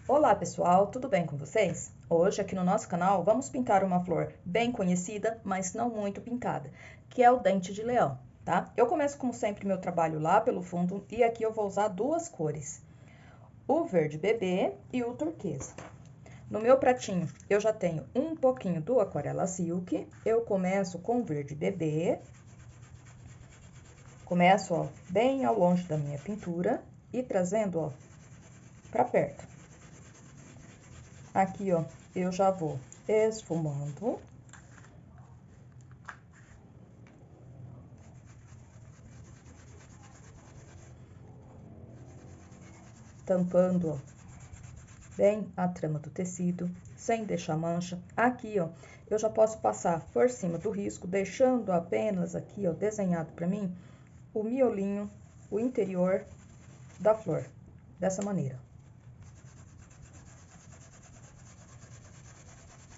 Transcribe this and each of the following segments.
Olá pessoal, tudo bem com vocês? Hoje aqui no nosso canal vamos pintar uma flor bem conhecida, mas não muito pintada, que é o dente de leão, tá? Eu começo como sempre meu trabalho lá pelo fundo e aqui eu vou usar duas cores, o verde bebê e o turquesa. No meu pratinho eu já tenho um pouquinho do Aquarela Silk, eu começo com o verde bebê, começo ó, bem ao longe da minha pintura e trazendo ó, pra perto. Aqui, ó, eu já vou esfumando. Tampando, ó, bem a trama do tecido, sem deixar mancha. Aqui, ó, eu já posso passar por cima do risco, deixando apenas aqui, ó, desenhado pra mim, o miolinho, o interior da flor, dessa maneira.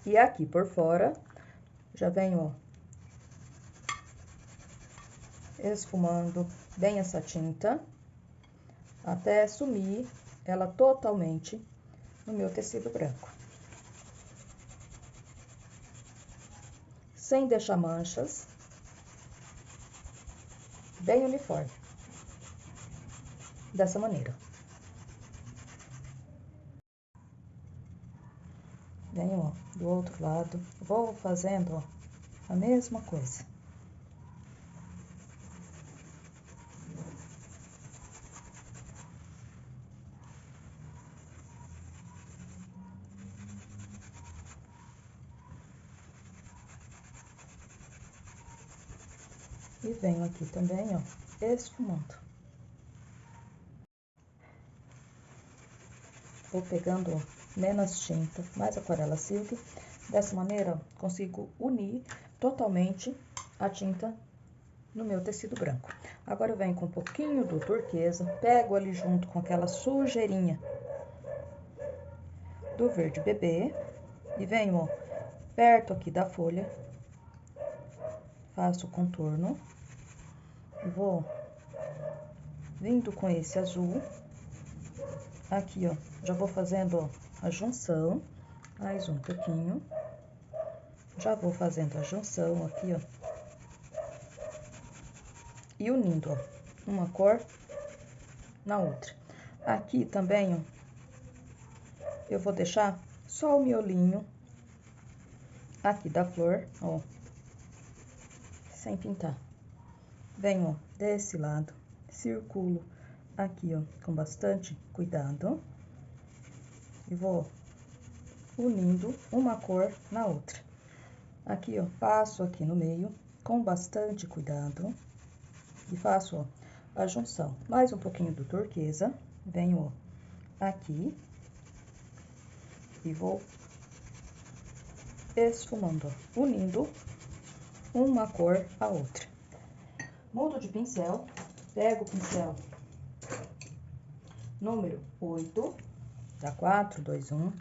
E aqui por fora, já venho, ó, esfumando bem essa tinta, até sumir ela totalmente no meu tecido branco. Sem deixar manchas, bem uniforme, dessa maneira. Venho, ó, do outro lado, vou fazendo, ó, a mesma coisa. E venho aqui também, ó, esfumando. Vou pegando, ó, menos tinta, mais Aquarela Silk. Dessa maneira, ó, consigo unir totalmente a tinta no meu tecido branco. Agora eu venho com um pouquinho do turquesa, pego ali junto com aquela sujeirinha do verde bebê e venho, ó, perto aqui da folha, faço o contorno e vou vindo com esse azul, aqui, ó, já vou fazendo, ó, a junção, mais um pouquinho, já vou fazendo a junção aqui, ó, e unindo, ó, uma cor na outra. Aqui também, ó, eu vou deixar só o miolinho aqui da flor, ó, sem pintar. Venho, ó, desse lado, circulo aqui, ó, com bastante cuidado. E vou unindo uma cor na outra. Aqui, ó, passo aqui no meio, com bastante cuidado. E faço, ó, a junção. Mais um pouquinho do turquesa. Venho, ó, aqui. E vou esfumando, ó, unindo uma cor a outra. Mudo de pincel, pego o pincel número 8, da 4, 2, 1,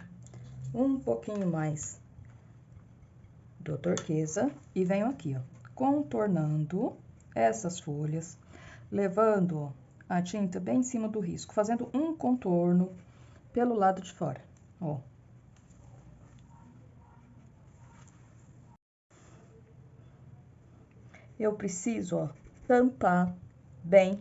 um pouquinho mais do turquesa e venho aqui, ó, contornando essas folhas, levando, ó, a tinta bem em cima do risco, fazendo um contorno pelo lado de fora, ó. Eu preciso, ó, tampar bem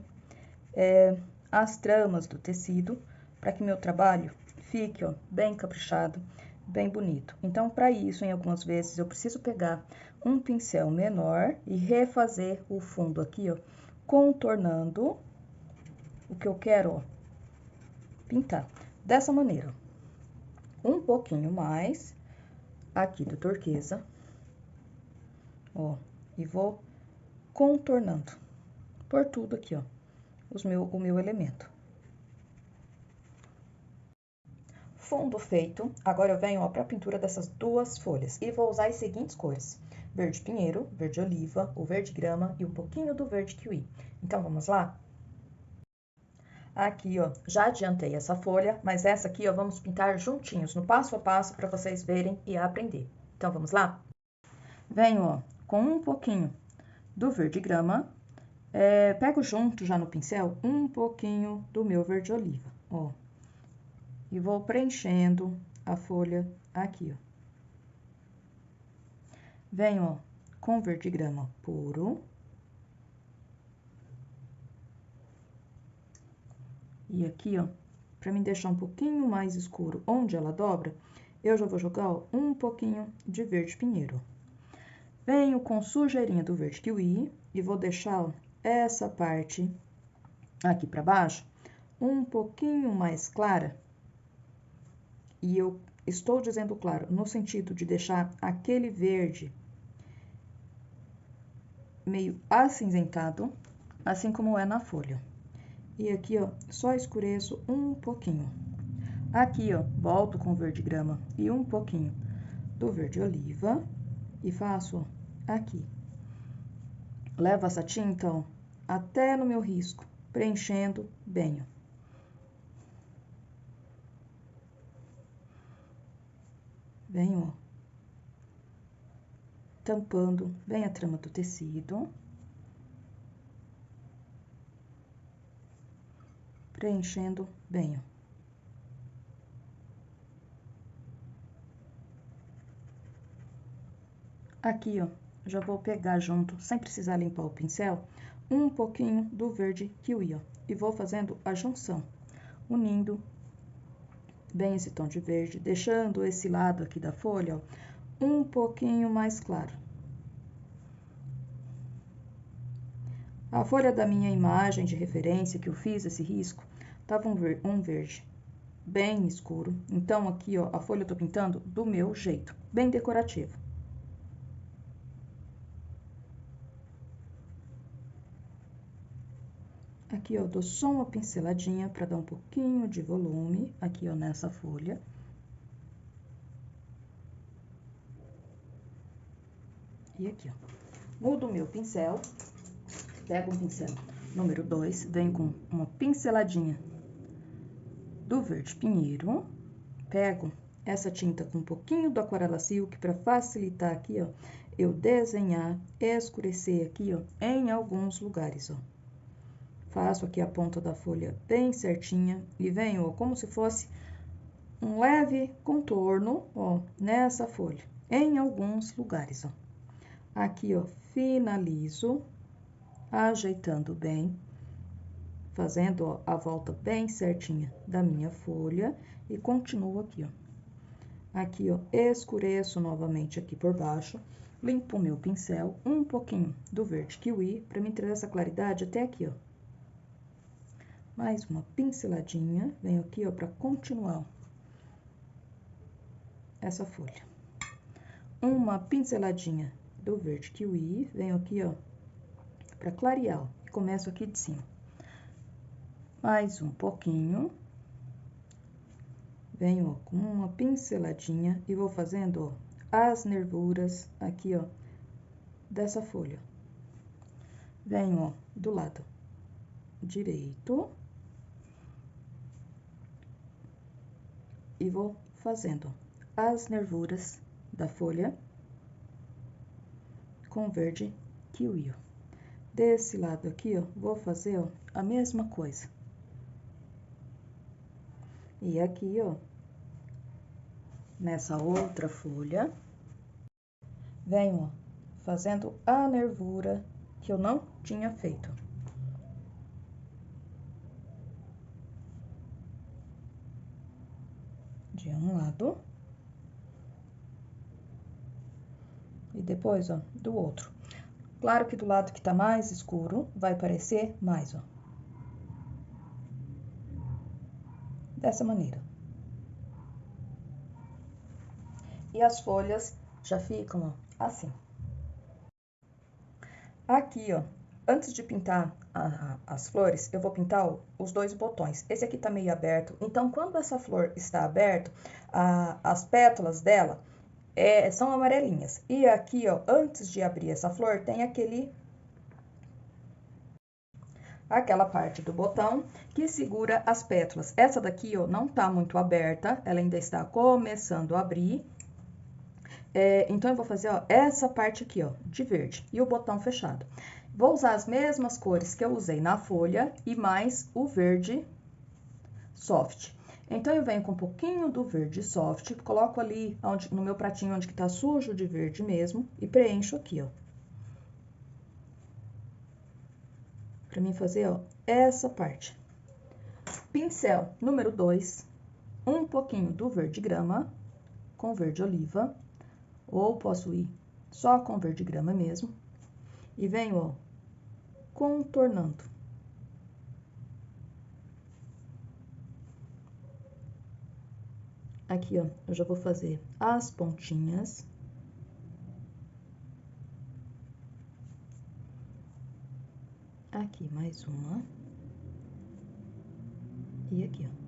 as tramas do tecido, para que meu trabalho fique, ó, bem caprichado, bem bonito. Então, para isso, em algumas vezes, eu preciso pegar um pincel menor e refazer o fundo aqui, ó, contornando o que eu quero, ó, pintar. Dessa maneira, um pouquinho mais aqui do turquesa, ó, e vou contornando por tudo aqui, ó, o meu elemento. Fundo feito, agora eu venho para a pintura dessas duas folhas e vou usar as seguintes cores: verde pinheiro, verde oliva, o verde grama e um pouquinho do verde kiwi. Então, vamos lá? Aqui, ó, já adiantei essa folha, mas essa aqui, ó, vamos pintar juntinhos, no passo a passo, para vocês verem e aprender. Então, vamos lá? Venho, ó, com um pouquinho do verde grama, pego junto já no pincel um pouquinho do meu verde oliva, ó. E vou preenchendo a folha aqui, ó. Venho, ó, com verdigrama puro. E aqui, ó, pra me deixar um pouquinho mais escuro onde ela dobra, eu já vou jogar, ó, um pouquinho de verde pinheiro. Venho com sujeirinha do verde kiwi e vou deixar, ó, essa parte aqui pra baixo um pouquinho mais clara. E eu estou dizendo claro no sentido de deixar aquele verde meio acinzentado, assim como é na folha. E aqui, ó, só escureço um pouquinho. Aqui, ó, volto com o verde grama e um pouquinho do verde oliva e faço, ó, aqui. Levo essa tinta, ó, até no meu risco, preenchendo bem, ó. Venho, ó, tampando bem a trama do tecido. Preenchendo bem, ó. Aqui, ó, já vou pegar junto, sem precisar limpar o pincel, um pouquinho do verde kiwi, ó. E vou fazendo a junção, unindo bem esse tom de verde, deixando esse lado aqui da folha, ó, um pouquinho mais claro. A folha da minha imagem de referência, que eu fiz esse risco, tava um verde bem escuro. Então, aqui, ó, a folha eu tô pintando do meu jeito, bem decorativo. Aqui, ó, dou só uma pinceladinha para dar um pouquinho de volume, aqui, ó, nessa folha. E aqui, ó. Mudo o meu pincel, pego um pincel número 2, venho com uma pinceladinha do verde pinheiro, pego essa tinta com um pouquinho do Aquarela Silk para facilitar aqui, ó, eu desenhar, escurecer aqui, ó, em alguns lugares, ó. Faço aqui a ponta da folha bem certinha e venho, ó, como se fosse um leve contorno, ó, nessa folha, em alguns lugares, ó. Aqui, ó, finalizo, ajeitando bem, fazendo, ó, a volta bem certinha da minha folha e continuo aqui, ó. Aqui, ó, escureço novamente aqui por baixo, limpo o meu pincel, um pouquinho do verde kiwi, para me trazer essa claridade até aqui, ó. Mais uma pinceladinha, venho aqui, ó, para continuar, ó, essa folha. Uma pinceladinha do verde kiwi, venho aqui, ó, para clarear, ó, e começo aqui de cima. Mais um pouquinho. Venho, ó, com uma pinceladinha e vou fazendo, ó, as nervuras aqui, ó, dessa folha. Venho, ó, do lado direito. E vou fazendo as nervuras da folha com verde kiwi, ó. Desse lado aqui, ó, vou fazer, ó, a mesma coisa. E aqui, ó, nessa outra folha, venho, ó, fazendo a nervura que eu não tinha feito. De um lado. E depois, ó, do outro. Claro que do lado que tá mais escuro, vai parecer mais, ó. Dessa maneira. E as folhas já ficam, ó, assim. Aqui, ó, antes de pintar as flores, eu vou pintar, ó, os dois botões. Esse aqui tá meio aberto, então, quando essa flor está aberta, as pétalas dela são amarelinhas. E aqui, ó, antes de abrir essa flor, tem aquela parte do botão que segura as pétalas. Essa daqui, ó, não tá muito aberta, ela ainda está começando a abrir. Então, eu vou fazer, ó, essa parte aqui, ó, de verde e o botão fechado. Vou usar as mesmas cores que eu usei na folha e mais o verde soft. Então, eu venho com um pouquinho do verde soft, coloco ali no meu pratinho onde que tá sujo de verde mesmo e preencho aqui, ó. Pra mim fazer, ó, essa parte. Pincel número 2, um pouquinho do verde grama com verde oliva, ou posso ir só com verde grama mesmo. E venho, ó, contornando. Aqui, ó, eu já vou fazer as pontinhas. Aqui, mais uma. E aqui, ó.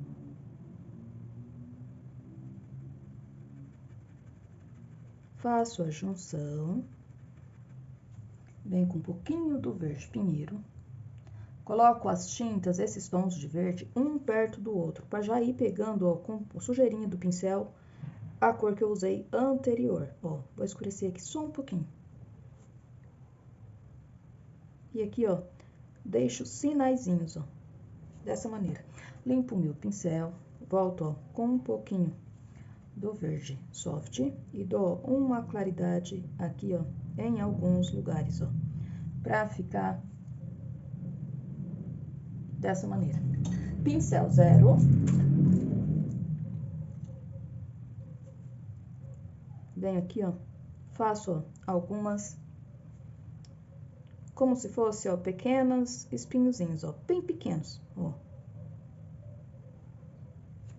Faço a junção. Venho com um pouquinho do verde pinheiro. Coloco as tintas, esses tons de verde, um perto do outro, para já ir pegando, ó, com a sujeirinha do pincel, a cor que eu usei anterior. Ó, vou escurecer aqui só um pouquinho. E aqui, ó, deixo sinaizinhos, ó, dessa maneira. Limpo o meu pincel, volto, ó, com um pouquinho do verde soft e dou uma claridade aqui, ó, em alguns lugares, ó, pra ficar dessa maneira. Pincel 0. Venho aqui, ó, faço, ó, algumas, como se fosse, ó, pequenos espinhozinhos, ó, bem pequenos, ó.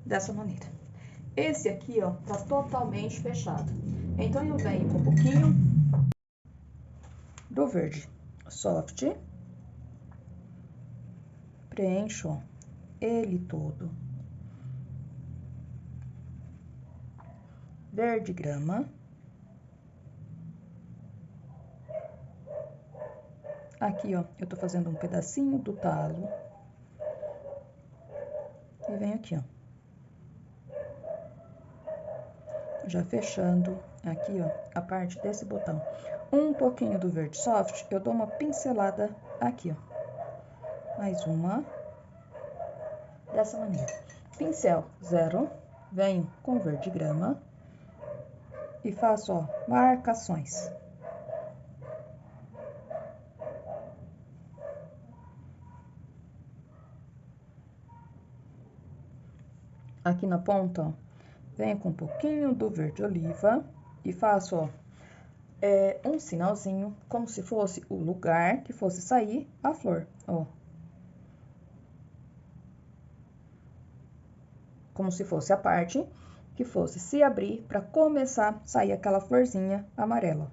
Dessa maneira. Esse aqui, ó, tá totalmente fechado. Então, eu venho com um pouquinho do verde soft, preencho, ó, ele todo. Verde grama. Aqui, ó, eu tô fazendo um pedacinho do talo. E venho aqui, ó. Já fechando aqui, ó, a parte desse botão. Um pouquinho do verde soft, eu dou uma pincelada aqui, ó. Mais uma. Dessa maneira. Pincel 0, venho com verde grama e faço, ó, marcações. Aqui na ponta, ó, venho com um pouquinho do verde oliva e faço, ó, um sinalzinho, como se fosse o lugar que fosse sair a flor, ó. Como se fosse a parte que fosse se abrir para começar a sair aquela florzinha amarela.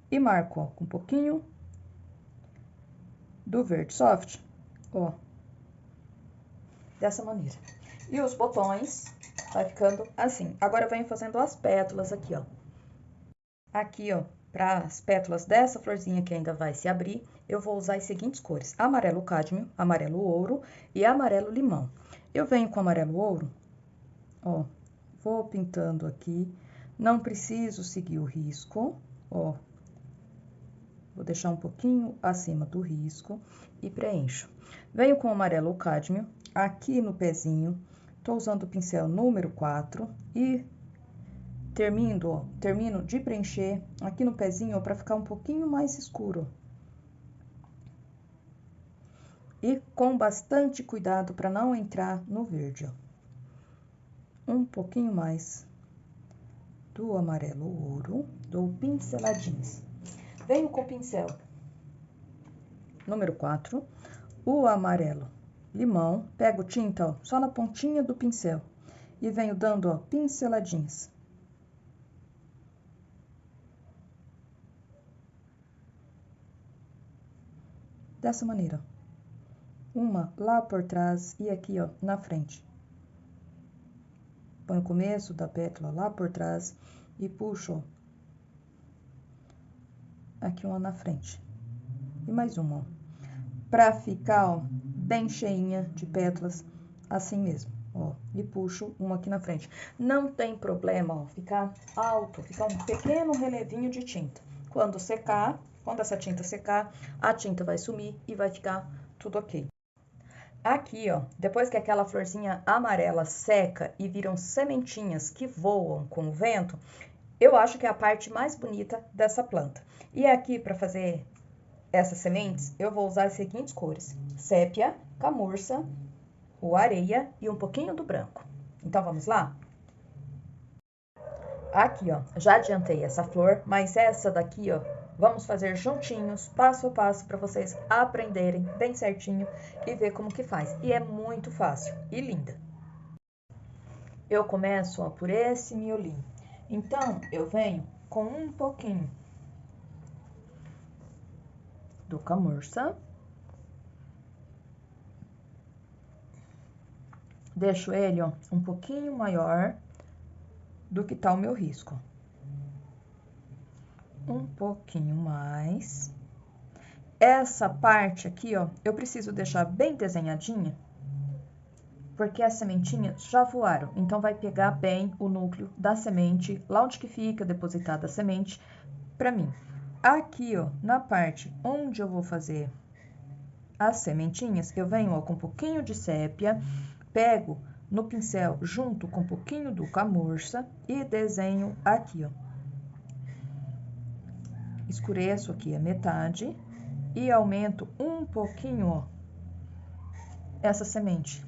E marco, ó, com um pouquinho do verde soft, ó, dessa maneira. E os botões vai ficando assim. Agora, eu venho fazendo as pétalas aqui, ó. Aqui, ó, para as pétalas dessa florzinha que ainda vai se abrir, eu vou usar as seguintes cores: amarelo cádmio, amarelo ouro e amarelo limão. Eu venho com amarelo ouro, ó, vou pintando aqui, não preciso seguir o risco, ó. Vou deixar um pouquinho acima do risco e preencho. Venho com amarelo cádmio, aqui no pezinho, tô usando o pincel número 4 e termino de preencher aqui no pezinho para ficar um pouquinho mais escuro. E com bastante cuidado para não entrar no verde, ó. Um pouquinho mais do amarelo ouro, dou pinceladinhas. Venho com o pincel número 4, o amarelo limão, pego tinta, ó, só na pontinha do pincel e venho dando, ó, pinceladinhas. Dessa maneira, uma lá por trás e aqui, ó, na frente. Põe o começo da pétala lá por trás e puxo, ó, aqui uma na frente. E mais uma, ó, pra ficar, ó, bem cheinha de pétalas, assim mesmo, ó. E puxo uma aqui na frente. Não tem problema, ó, ficar alto, ficar um pequeno relevinho de tinta. Quando secar, quando essa tinta secar, a tinta vai sumir e vai ficar tudo ok. Aqui, ó, depois que aquela florzinha amarela seca e viram sementinhas que voam com o vento, eu acho que é a parte mais bonita dessa planta. E aqui, para fazer essas sementes, eu vou usar as seguintes cores: sépia, camurça, o areia e um pouquinho do branco. Então, vamos lá? Aqui, ó, já adiantei essa flor, mas essa daqui, ó, vamos fazer juntinhos, passo a passo, para vocês aprenderem bem certinho e ver como que faz. E é muito fácil e linda. Eu começo, ó, por esse miolinho. Então, eu venho com um pouquinho do camurça. Deixo ele, ó, um pouquinho maior do que tá o meu risco. Um pouquinho mais. Essa parte aqui, ó, eu preciso deixar bem desenhadinha, porque as sementinhas já voaram, então vai pegar bem o núcleo da semente, lá onde que fica depositada a semente, pra mim. Aqui, ó, na parte onde eu vou fazer as sementinhas, eu venho, ó, com um pouquinho de sépia, pego no pincel junto com um pouquinho do camurça e desenho aqui, ó. Escureço aqui a metade e aumento um pouquinho, ó, essa semente.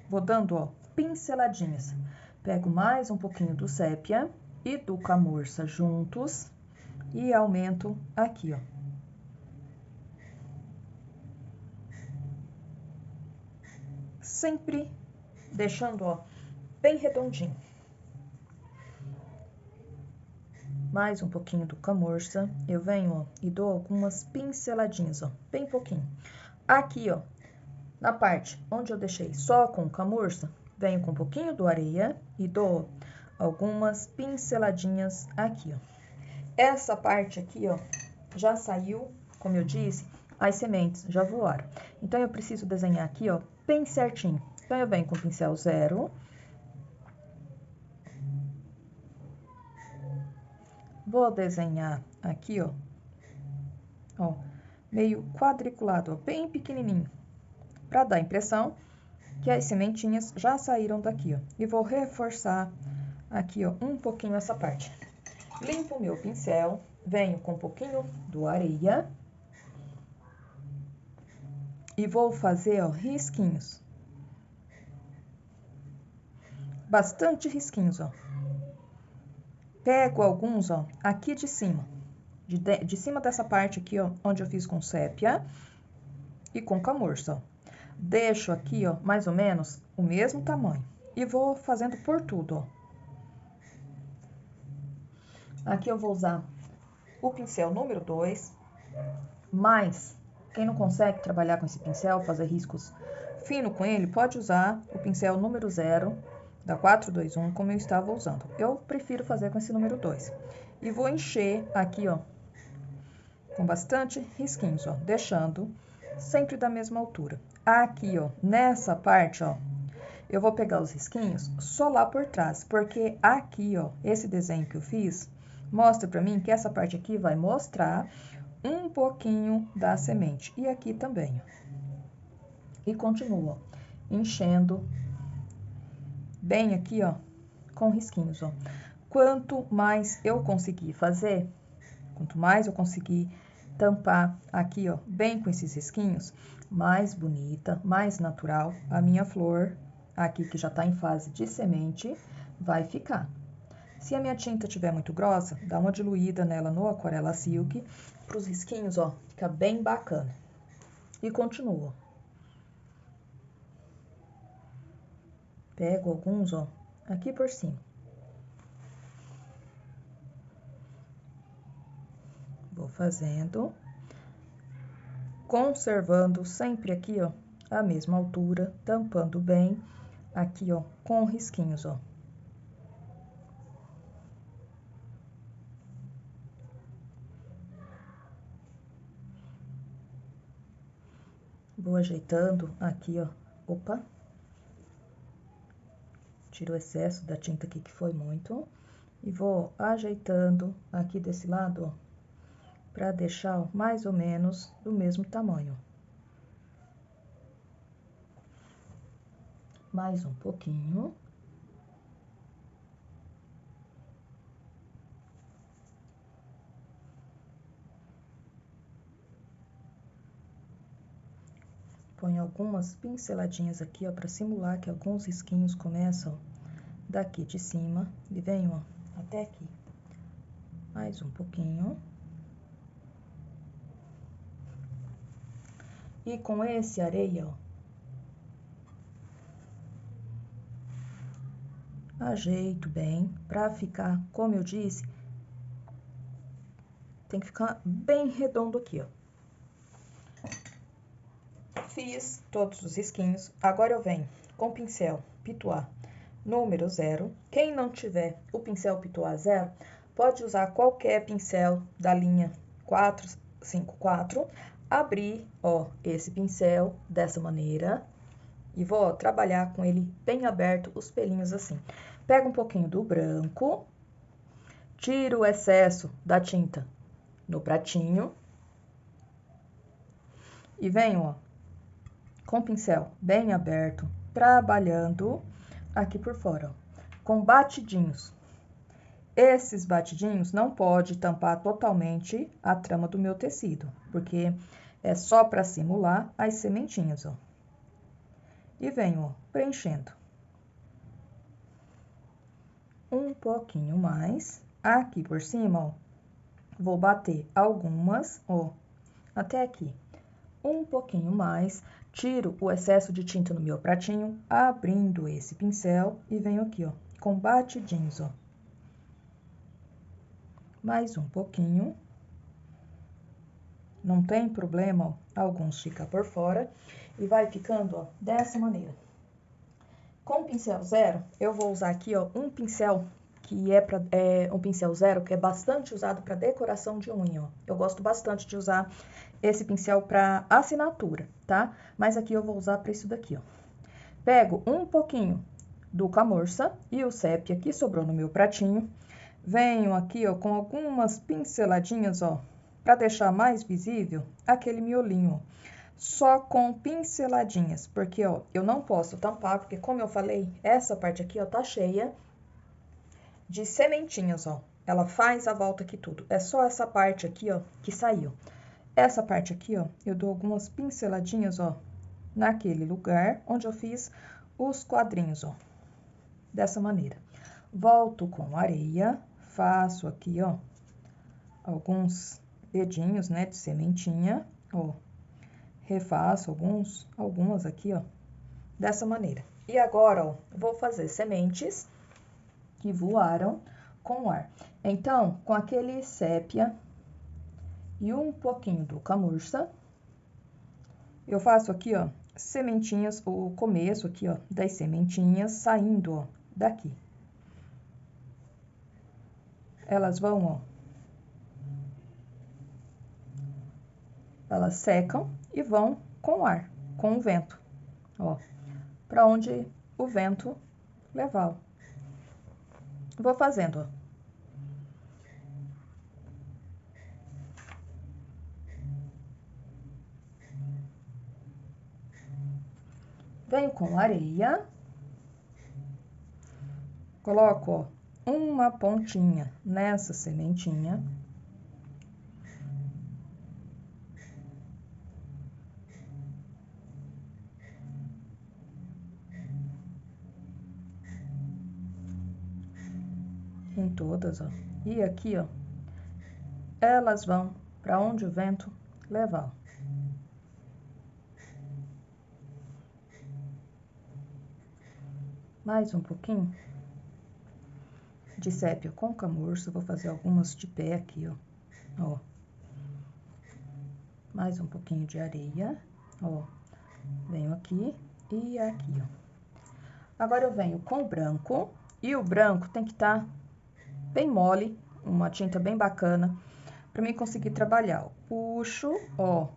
Vou dando, ó, pinceladinhas. Pego mais um pouquinho do sépia e do camurça juntos e aumento aqui, ó. Sempre deixando, ó, bem redondinho. Mais um pouquinho do camurça, eu venho, ó, e dou algumas pinceladinhas, ó, bem pouquinho. Aqui, ó, na parte onde eu deixei só com camurça, venho com um pouquinho do areia e dou algumas pinceladinhas aqui, ó. Essa parte aqui, ó, já saiu, como eu disse, as sementes já voaram. Então, eu preciso desenhar aqui, ó, bem certinho. Então, eu venho com o pincel 0. Vou desenhar aqui, ó, meio quadriculado, ó, bem pequenininho, para dar a impressão que as sementinhas já saíram daqui, ó. E vou reforçar aqui, ó, um pouquinho essa parte. Limpo o meu pincel, venho com um pouquinho do areia e vou fazer, ó, risquinhos. Bastante risquinhos, ó. Pego alguns, ó, aqui de cima. De cima dessa parte aqui, ó, onde eu fiz com sépia e com camurça, ó. Deixo aqui, ó, mais ou menos o mesmo tamanho. E vou fazendo por tudo, ó. Aqui eu vou usar o pincel número 2, mas quem não consegue trabalhar com esse pincel, fazer riscos fino com ele, pode usar o pincel número 0, da 421, como eu estava usando. Eu prefiro fazer com esse número 2. E vou encher aqui, ó, com bastante risquinhos, ó, deixando sempre da mesma altura. Aqui, ó, nessa parte, ó, eu vou pegar os risquinhos só lá por trás, porque aqui, ó, esse desenho que eu fiz, mostra pra mim que essa parte aqui vai mostrar um pouquinho da semente. E aqui também, ó. E continuo, ó, enchendo bem aqui, ó, com risquinhos, ó. Quanto mais eu conseguir fazer, quanto mais eu conseguir tampar aqui, ó, bem com esses risquinhos, mais bonita, mais natural a minha flor, aqui que já tá em fase de semente, vai ficar. Se a minha tinta tiver muito grossa, dá uma diluída nela no Aquarela Silk, pros risquinhos, ó, fica bem bacana. E continuo. Pego alguns, ó, aqui por cima. Vou fazendo, conservando sempre aqui, ó, a mesma altura, tampando bem aqui, ó, com risquinhos, ó. Vou ajeitando aqui, ó, opa. Tiro o excesso da tinta aqui, que foi muito. E vou ajeitando aqui desse lado, ó, pra deixar, ó, mais ou menos do mesmo tamanho. Mais um pouquinho. Põe algumas pinceladinhas aqui, ó, pra simular que alguns risquinhos começam daqui de cima e vem, ó, até aqui. Mais um pouquinho. E com esse areia, ó, ajeito bem pra ficar, como eu disse, tem que ficar bem redondo aqui, ó. Fiz todos os risquinhos. Agora eu venho com o pincel Pituá número 0. Quem não tiver o pincel Pituá 0, pode usar qualquer pincel da linha 454. Abrir, ó, esse pincel dessa maneira e vou, ó, trabalhar com ele bem aberto, os pelinhos assim. Pega um pouquinho do branco, tira o excesso da tinta no pratinho e venho, ó, com o pincel bem aberto, trabalhando aqui por fora, ó, com batidinhos. Esses batidinhos não pode tampar totalmente a trama do meu tecido, porque é só para simular as sementinhas, ó. E venho, ó, preenchendo. Um pouquinho mais. Aqui por cima, ó, vou bater algumas, ó, até aqui. Um pouquinho mais. Tiro o excesso de tinta no meu pratinho, abrindo esse pincel e venho aqui, ó, com batidinhos, ó. Mais um pouquinho. Não tem problema, ó, alguns ficam por fora e vai ficando, ó, dessa maneira. Com o pincel 0, eu vou usar aqui, ó, um pincel que um pincel 0 que é bastante usado para decoração de unha, ó. Eu gosto bastante de usar esse pincel para assinatura, tá? Mas aqui eu vou usar para isso daqui, ó. Pego um pouquinho do camurça e o sépia que sobrou no meu pratinho. Venho aqui, ó, com algumas pinceladinhas, ó, para deixar mais visível aquele miolinho, ó. Só com pinceladinhas, porque, ó, eu não posso tampar, porque como eu falei, essa parte aqui, ó, tá cheia de sementinhas, ó. Ela faz a volta aqui tudo. É só essa parte aqui, ó, que saiu. Essa parte aqui, ó, eu dou algumas pinceladinhas, ó, naquele lugar onde eu fiz os quadrinhos, ó. Dessa maneira. Volto com areia, faço aqui, ó, alguns dedinhos, né, de sementinha, ó. Refaço algumas aqui, ó, dessa maneira. E agora, ó, vou fazer sementes que voaram com o ar. Então, com aquele sépia e um pouquinho do camurça, eu faço aqui, ó, sementinhas, o começo aqui, ó, das sementinhas saindo, ó, daqui. Elas vão, ó, elas secam e vão com o ar, com o vento, ó, para onde o vento levar, ó. Vou fazendo, ó. Venho com areia, coloco, ó, uma pontinha nessa sementinha. Em todas, ó. E aqui, ó, elas vão para onde o vento levar. Mais um pouquinho de sépia com camurça, vou fazer algumas de pé aqui, ó. Ó. Mais um pouquinho de areia, ó. Venho aqui e aqui, ó. Agora eu venho com o branco, e o branco tem que estar bem mole, uma tinta bem bacana, para mim conseguir trabalhar. Puxo, ó,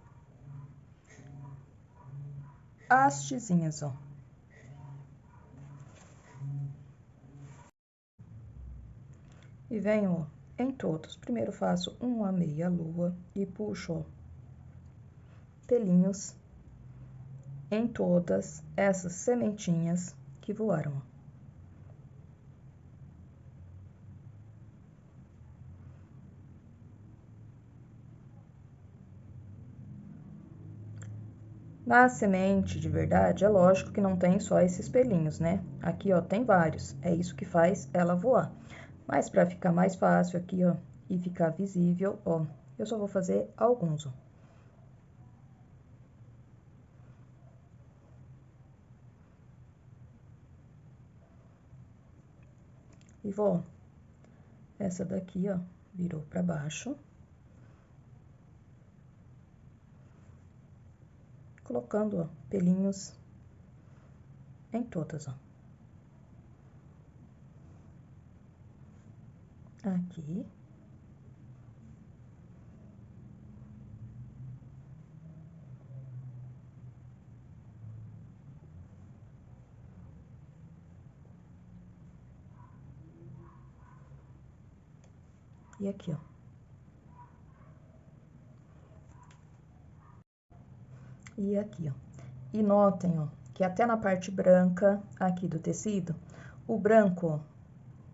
as tizinhas, ó. E venho, ó, em todos. Primeiro faço uma meia-lua e puxo, ó, pelinhos em todas essas sementinhas que voaram. Na semente de verdade, é lógico que não tem só esses pelinhos, né? Aqui, ó, tem vários. É isso que faz ela voar. Mas para ficar mais fácil aqui, ó, e ficar visível, ó, eu só vou fazer alguns, ó. E vou, essa daqui, ó, virou para baixo. Colocando, ó, pelinhos em todas, ó. Aqui. E aqui, ó. E aqui, ó. E notem, ó, que até na parte branca aqui do tecido, o branco, ó,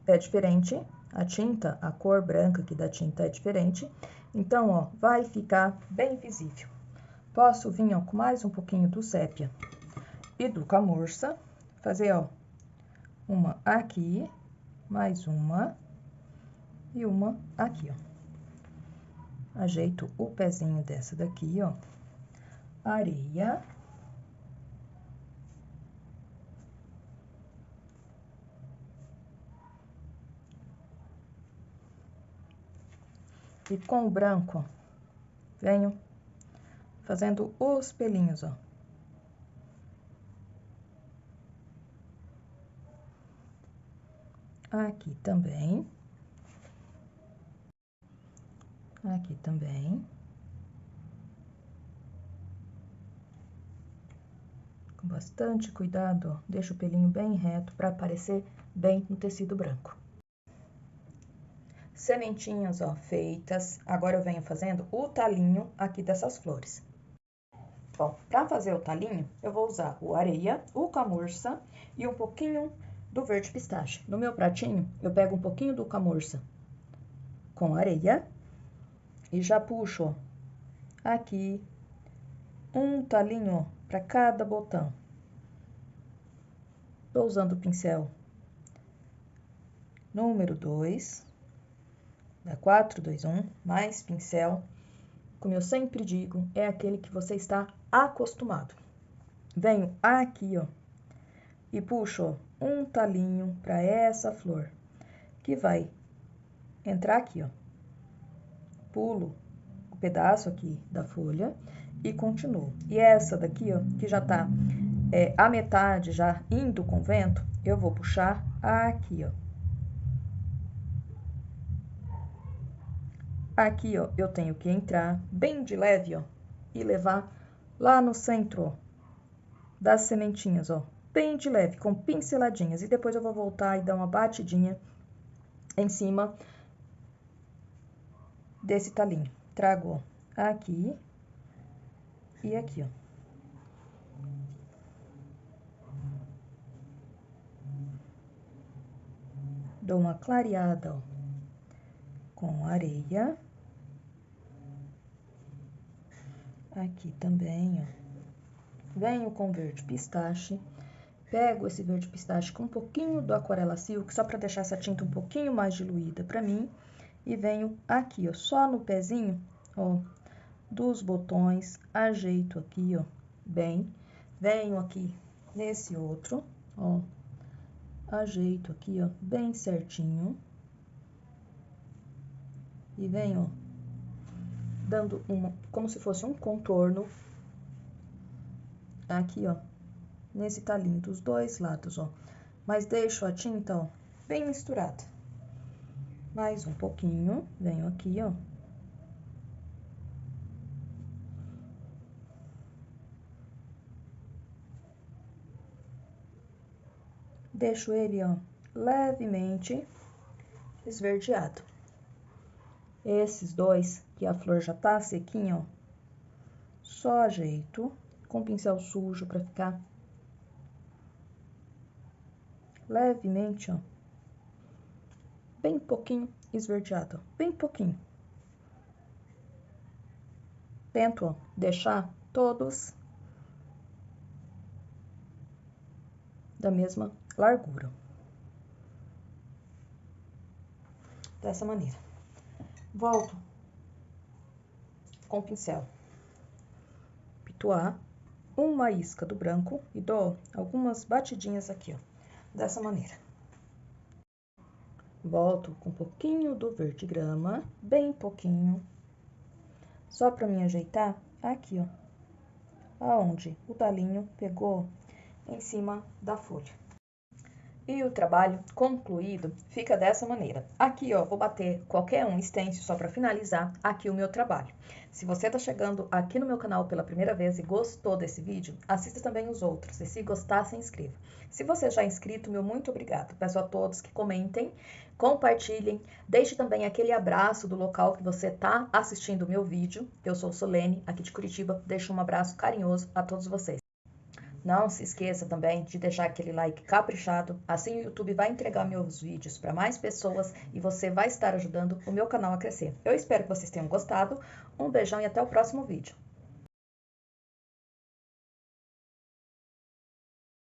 é diferente, a tinta, a cor branca aqui da tinta é diferente. Então, ó, vai ficar bem visível. Posso vir, ó, com mais um pouquinho do sépia e do camurça, fazer, ó, uma aqui, mais uma e uma aqui, ó. Ajeito o pezinho dessa daqui, ó. Areia. E com o branco, venho fazendo os pelinhos, ó. Aqui também. Aqui também. Com bastante cuidado, ó. Deixa o pelinho bem reto para aparecer bem no tecido branco. Sementinhas, ó, feitas. Agora eu venho fazendo o talinho aqui dessas flores. Bom, para fazer o talinho, eu vou usar o areia, o camurça e um pouquinho do verde pistache. No meu pratinho, eu pego um pouquinho do camurça com areia e já puxo, ó, aqui um talinho para cada botão. Tô usando o pincel número 2, da 421, mais pincel. Como eu sempre digo, é aquele que você está acostumado. Venho aqui, ó, e puxo, ó, um talinho para essa flor, que vai entrar aqui, ó. Pulo o pedaço aqui da folha e continuo. E essa daqui, ó, que já tá a metade já indo com o vento, eu vou puxar aqui, ó. Aqui, ó, eu tenho que entrar bem de leve, ó, e levar lá no centro, ó, das sementinhas, ó, bem de leve, com pinceladinhas. E depois eu vou voltar e dar uma batidinha em cima desse talinho. Trago, ó, aqui e aqui, ó. Dou uma clareada, ó, com areia. Aqui também, ó. Venho com verde pistache. Pego esse verde pistache com um pouquinho do Aquarela Silk, só para deixar essa tinta um pouquinho mais diluída para mim. E venho aqui, ó, só no pezinho, ó, dos botões, ajeito aqui, ó, bem. Venho aqui nesse outro, ó, ajeito aqui, ó, bem certinho. E venho, ó, dando como se fosse um contorno aqui, ó, nesse talinho dos dois lados, ó. Mas deixo a tinta, ó, bem misturada. Mais um pouquinho, venho aqui, ó. Deixo ele, ó, levemente esverdeado. Esses dois, que a flor já tá sequinha, ó, só ajeito com pincel sujo pra ficar levemente, ó. Bem pouquinho esverdeado, ó, bem pouquinho. Tento, ó, deixar todos da mesma largura. Dessa maneira. Volto com o pincel. Pituar uma isca do branco e dou algumas batidinhas aqui, ó. Dessa maneira. Volto com um pouquinho do verde grama, bem pouquinho. Só pra me ajeitar aqui, ó. Aonde o talinho pegou em cima da folha. E o trabalho concluído fica dessa maneira. Aqui, ó, vou bater qualquer um stencil só para finalizar aqui o meu trabalho. Se você tá chegando aqui no meu canal pela primeira vez e gostou desse vídeo, assista também os outros. E se gostar, se inscreva. Se você já é inscrito, meu muito obrigado. Peço a todos que comentem, compartilhem, deixe também aquele abraço do local que você tá assistindo o meu vídeo. Eu sou Solene, aqui de Curitiba. Deixo um abraço carinhoso a todos vocês. Não se esqueça também de deixar aquele like caprichado, assim o YouTube vai entregar meus vídeos para mais pessoas e você vai estar ajudando o meu canal a crescer. Eu espero que vocês tenham gostado, um beijão e até o próximo vídeo.